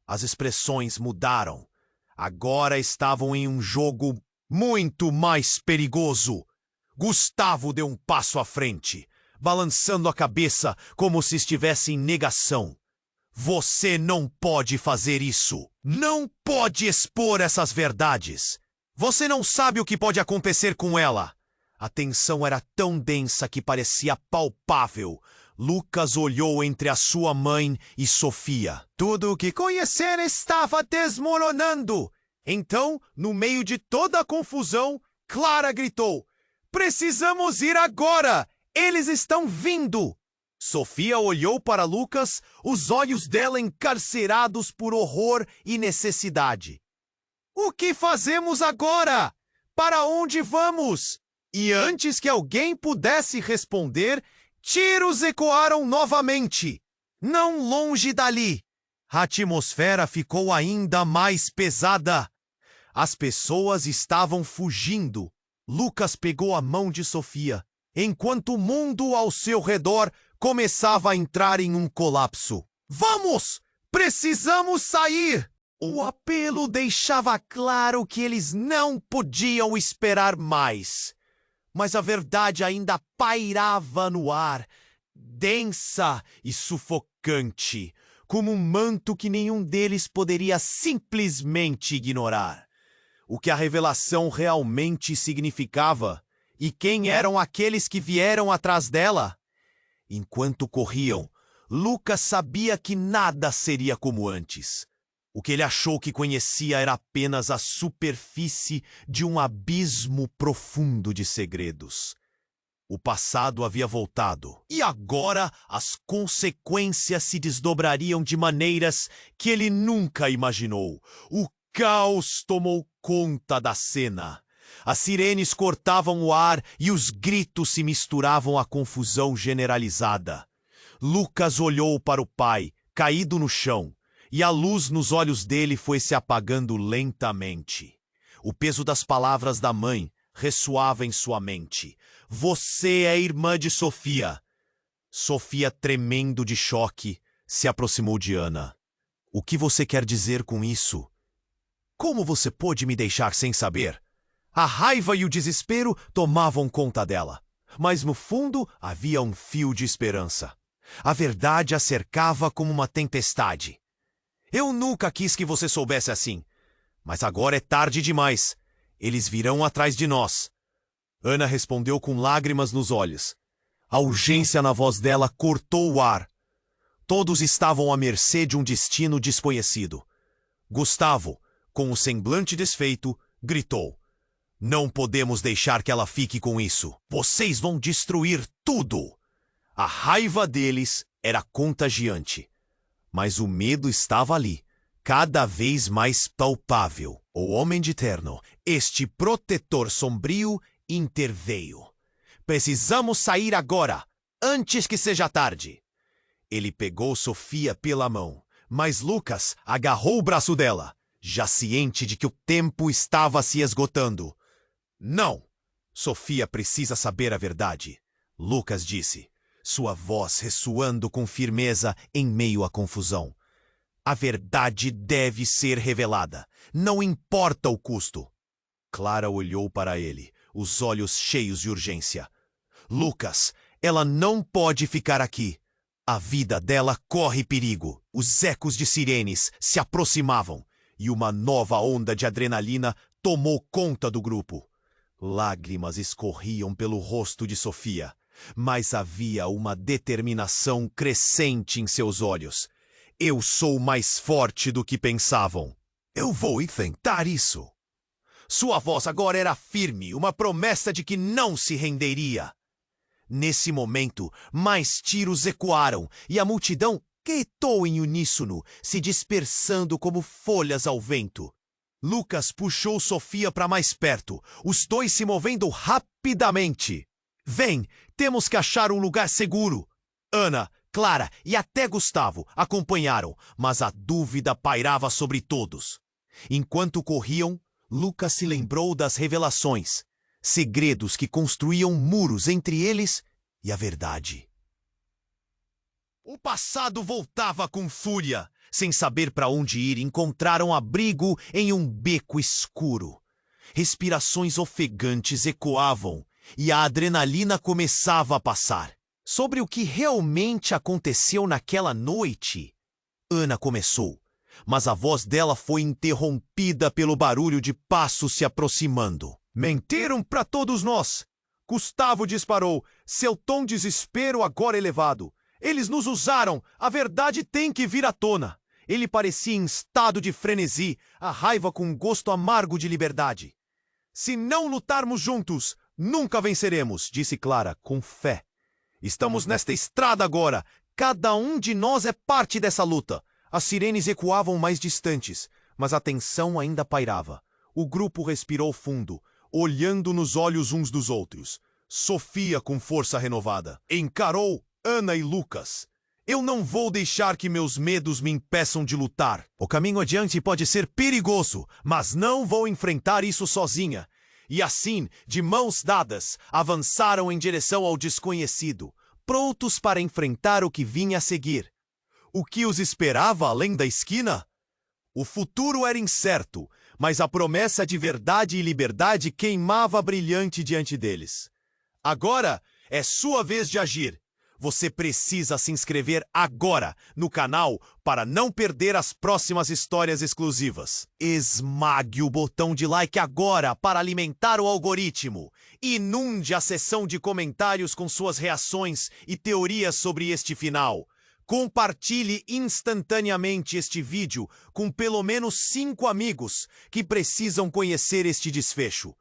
[SPEAKER 1] As expressões mudaram. Agora estavam em um jogo muito mais perigoso. Gustavo deu um passo à frente, balançando a cabeça como se estivesse em negação. Você não pode fazer isso. Não pode expor essas verdades. Você não sabe o que pode acontecer com ela. A tensão era tão densa que parecia palpável. Lucas olhou entre a sua mãe e Sofia. Tudo o que conhecera estava desmoronando. Então, no meio de toda a confusão, Clara gritou: "Precisamos ir agora! Eles estão vindo!" Sofia olhou para Lucas, os olhos dela encarcerados por horror e necessidade. "O que fazemos agora? Para onde vamos?" E antes que alguém pudesse responder, tiros ecoaram novamente. Não longe dali. A atmosfera ficou ainda mais pesada. As pessoas estavam fugindo. Lucas pegou a mão de Sofia, enquanto o mundo ao seu redor começava a entrar em um colapso. "Vamos! Precisamos sair!" O apelo deixava claro que eles não podiam esperar mais. Mas a verdade ainda pairava no ar, densa e sufocante, como um manto que nenhum deles poderia simplesmente ignorar. O que a revelação realmente significava e quem eram aqueles que vieram atrás dela. Enquanto corriam, Lucas sabia que nada seria como antes. O que ele achou que conhecia era apenas a superfície de um abismo profundo de segredos. O passado havia voltado, e agora as consequências se desdobrariam de maneiras que ele nunca imaginou. O caos tomou conta da cena. As sirenes cortavam o ar e os gritos se misturavam à confusão generalizada. Lucas olhou para o pai, caído no chão, e a luz nos olhos dele foi se apagando lentamente. O peso das palavras da mãe ressoava em sua mente. "Você é irmã de Sofia." Sofia, tremendo de choque, se aproximou de Ana. "O que você quer dizer com isso? Como você pôde me deixar sem saber?" A raiva e o desespero tomavam conta dela, mas no fundo havia um fio de esperança. A verdade a cercava como uma tempestade. "Eu nunca quis que você soubesse assim, mas agora é tarde demais. Eles virão atrás de nós." Ana respondeu com lágrimas nos olhos. A urgência na voz dela cortou o ar. Todos estavam à mercê de um destino desconhecido. Gustavo, com o semblante desfeito, gritou: Não podemos deixar que ela fique com isso. Vocês vão destruir tudo. A raiva deles era contagiante. Mas o medo estava ali, cada vez mais palpável. O Homem de Terno, este protetor sombrio, interveio. Precisamos sair agora, antes que seja tarde. Ele pegou Sofia pela mão, mas Lucas agarrou o braço dela, já ciente de que o tempo estava se esgotando. Não! Sofia precisa saber a verdade, Lucas disse, sua voz ressoando com firmeza em meio à confusão. A verdade deve ser revelada, não importa o custo. Clara olhou para ele, os olhos cheios de urgência. Lucas, ela não pode ficar aqui. A vida dela corre perigo. Os ecos de sirenes se aproximavam e uma nova onda de adrenalina tomou conta do grupo. Lágrimas escorriam pelo rosto de Sofia, mas havia uma determinação crescente em seus olhos. Eu sou mais forte do que pensavam. Eu vou enfrentar isso. Sua voz agora era firme, uma promessa de que não se renderia. Nesse momento, mais tiros ecoaram e a multidão gritou em uníssono, se dispersando como folhas ao vento. Lucas puxou Sofia para mais perto, os dois se movendo rapidamente. Vem, temos que achar um lugar seguro. Ana, Clara e até Gustavo acompanharam, mas a dúvida pairava sobre todos. Enquanto corriam, Lucas se lembrou das revelações, segredos que construíam muros entre eles e a verdade. O passado voltava com fúria. Sem saber para onde ir, encontraram abrigo em um beco escuro. Respirações ofegantes ecoavam e a adrenalina começava a passar. Sobre o que realmente aconteceu naquela noite, Ana começou, mas a voz dela foi interrompida pelo barulho de passos se aproximando. Mentiram para todos nós! Gustavo disparou, seu tom de desespero agora elevado. Eles nos usaram, a verdade tem que vir à tona. Ele parecia em estado de frenesi, a raiva com um gosto amargo de liberdade. Se não lutarmos juntos, nunca venceremos, disse Clara, com fé. Estamos nesta estrada agora, cada um de nós é parte dessa luta. As sirenes ecoavam mais distantes, mas a tensão ainda pairava. O grupo respirou fundo, olhando nos olhos uns dos outros. Sofia, com força renovada, encarou Ana e Lucas. Eu não vou deixar que meus medos me impeçam de lutar. O caminho adiante pode ser perigoso, mas não vou enfrentar isso sozinha. E assim, de mãos dadas, avançaram em direção ao desconhecido, prontos para enfrentar o que vinha a seguir. O que os esperava além da esquina? O futuro era incerto, mas a promessa de verdade e liberdade queimava brilhante diante deles. Agora é sua vez de agir. Você precisa se inscrever agora no canal para não perder as próximas histórias exclusivas. Esmague o botão de like agora para alimentar o algoritmo. Inunde a seção de comentários com suas reações e teorias sobre este final. Compartilhe instantaneamente este vídeo com pelo menos 5 amigos que precisam conhecer este desfecho.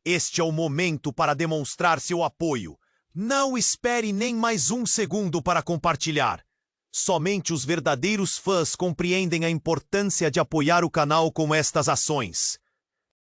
[SPEAKER 1] Este é o momento para demonstrar seu apoio. Não espere nem mais um segundo para compartilhar. Somente os verdadeiros fãs compreendem a importância de apoiar o canal com estas ações.